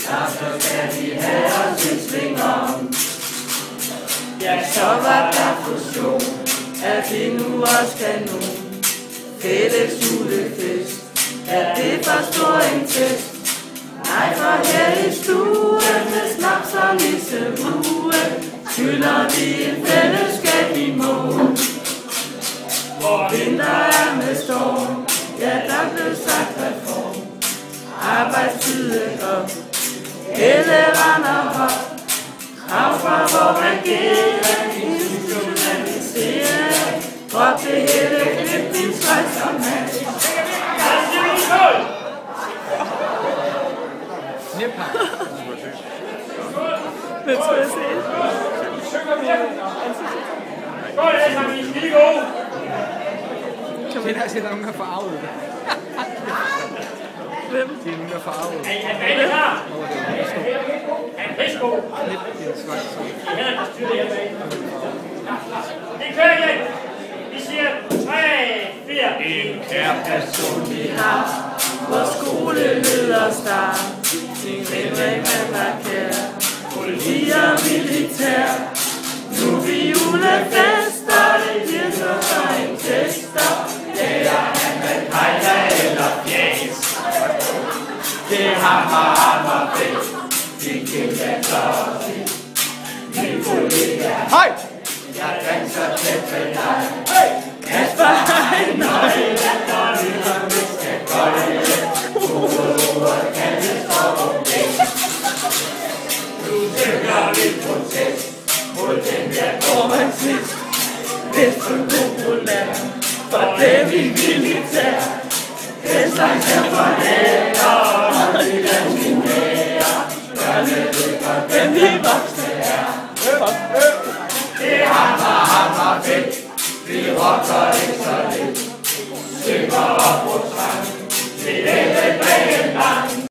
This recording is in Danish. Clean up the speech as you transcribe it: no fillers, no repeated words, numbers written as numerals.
så skal vi have os en sving om. Ja, så var der fusion, at vi nu også kan nå fælles julefest. Er det for stor en test? Nej, for her i stuen med snaps og nissehue skylder vi en fællesskab i mål. Hvor vinter er med storm, ja, der blev sagt reform. Arbejdstiden op, hele render hop. Krav fra vor regering, institutionalisering. Drop det hele, knip din skøj som mand. Det tror jeg se. Skål, alle sammen, I er skide gode. Kan vi da se, der er nogen, der er farvet? Hvem? Det er nogen, der er farvet. Er banen klar? Er en pæsko? Det kører igen. Vi siger 3, 4. En kær person vi har, hvor skoleleder start. Sin rimring med markær, politi og militær. Nu er vi julefester, det giver så en tester. Det er han med kejler eller fjæs. Det er hammer fedt, vi kæmper så fedt. Min kollega, hej! Jeg danser tæt med dig. Kasper har en nøgle, når vi har mistet gøjle. Hovedet kaldes for objekt. Nu tænker vi protest mod den der går sidst. Hvis du populær, for det vi militær. Det slags er forhænger, og det er min nære. Børnedykker, den vi voksne er. Det er hammer fedt, vi rocker ikke så lidt. Synger og